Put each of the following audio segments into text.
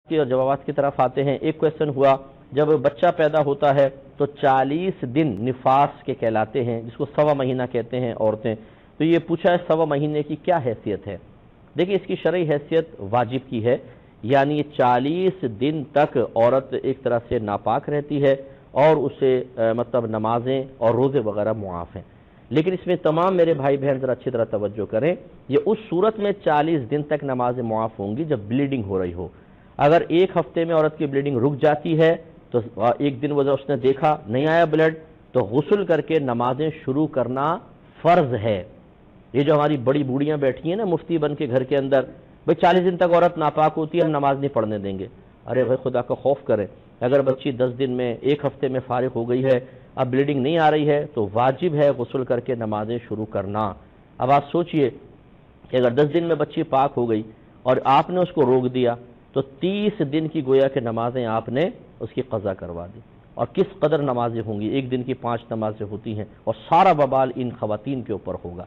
کی اور جوابات کی طرف آتے ہیں۔ ایک کویسچن ہوا، جب بچہ پیدا ہوتا ہے تو 40 دن نفاس کے کہلاتے ہیں، جس کو سوا مہینہ کہتے ہیں عورتیں، تو یہ پوچھا ہے سوا مہینے کی کیا حیثیت ہے؟ دیکھیں اس کی شرعی حیثیت واجب کی ہے، یعنی 40 دن تک عورت ایک طرح سے ناپاک رہتی ہے اور اسے مطلب نمازیں اور روزے وغیرہ معاف ہیں۔ لیکن اس میں تمام میرے بھائی بہن ذرا اچھی طرح توجہ کریں، یہ اس صورت میں 40 دن تک نمازیں معاف ہوں گی جب بلیڈنگ ہو رہی ہو۔ اگر ایک ہفتے میں عورت کی بلیڈنگ رک جاتی ہے تو ایک دن وجہ اس نے دیکھا نہیں آیا بلڈ، تو غسل کر کے نمازیں شروع کرنا فرض ہے۔ یہ جو ہماری بڑی بوڑھیاں بیٹھی ہیں نا مفتی بن کے گھر کے اندر، بھئی 40 دن تک عورت ناپاک ہوتی ہے، ہم نماز نہیں پڑھنے دیں گے۔ ارے بھائی خدا کا خوف کریں، اگر بچی 10 دن میں ایک ہفتے میں فارغ ہو گئی ہے، اب بلیڈنگ نہیں آ رہی ہے تو واجب ہے غسل کر کے نمازیں شروع کرنا۔ اب آپ سوچئے کہ اگر 10 دن میں بچی پاک ہو گئی اور آپ نے اس کو روک دیا تو 30 دن کی گویا کہ نمازیں آپ نے اس کی قضا کروا دی، اور کس قدر نمازیں ہوں گی، ایک دن کی 5 نمازیں ہوتی ہیں، اور سارا وبال ان خواتین کے اوپر ہوگا۔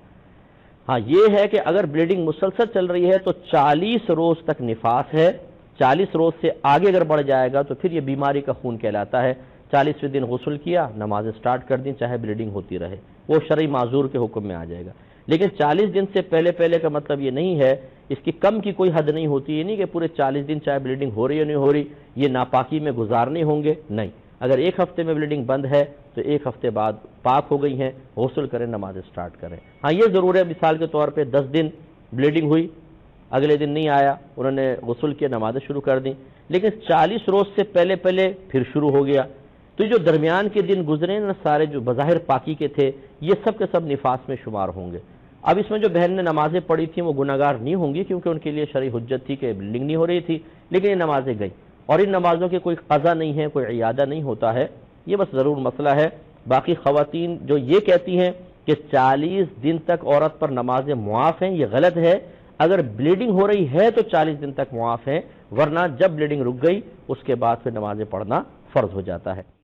ہاں یہ ہے کہ اگر بلیڈنگ مسلسل چل رہی ہے تو 40 روز تک نفاس ہے، 40 روز سے آگے اگر بڑھ جائے گا تو پھر یہ بیماری کا خون کہلاتا ہے۔ 40ویں دن غسل کیا، نمازیں سٹارٹ کر دیں چاہے بلیڈنگ ہوتی رہے، وہ شرعی معذور کے حکم میں آ جائے گا۔ لیکن 40 دن سے پہلے کا مطلب یہ نہیں ہے، اس کی کم کی کوئی حد نہیں ہوتی، یہ نہیں کہ پورے 40 دن چاہے بلیڈنگ ہو رہی ہے یا نہیں ہو رہی یہ ناپاکی میں گزارنے ہوں گے، نہیں۔ اگر ایک ہفتے میں بلیڈنگ بند ہے تو ایک ہفتے بعد پاک ہو گئی ہیں، غسل کریں، نمازیں سٹارٹ کریں۔ ہاں یہ ضرور ہے، مثال کے طور پہ 10 دن بلیڈنگ ہوئی، اگلے دن نہیں آیا، انہوں نے غسل کیا، نمازیں شروع کر دیں، لیکن 40 روز سے پہلے پھر شروع ہو گیا، تو جو درمیان کے دن گزرے نا سارے جو بظاہر پاکی کے تھے، یہ سب کے سب نفاس میں شمار ہوں گے۔ اب اس میں جو بہن نے نمازیں پڑھی تھیں وہ گناہگار نہیں ہوں گی، کیونکہ ان کے لیے شرعی حجت تھی کہ بلیڈنگ نہیں ہو رہی تھی، لیکن یہ نمازیں گئیں، اور ان نمازوں کے کوئی قضا نہیں ہے، کوئی عیادہ نہیں ہوتا ہے، یہ بس ضرور مسئلہ ہے۔ باقی خواتین جو یہ کہتی ہیں کہ 40 دن تک عورت پر نمازیں معاف ہیں، یہ غلط ہے۔ اگر بلیڈنگ ہو رہی ہے تو 40 دن تک معاف ہیں، ورنہ جب بلیڈنگ رک گئی اس کے بعد پھر نمازیں پڑھنا فرض ہو جاتا ہے۔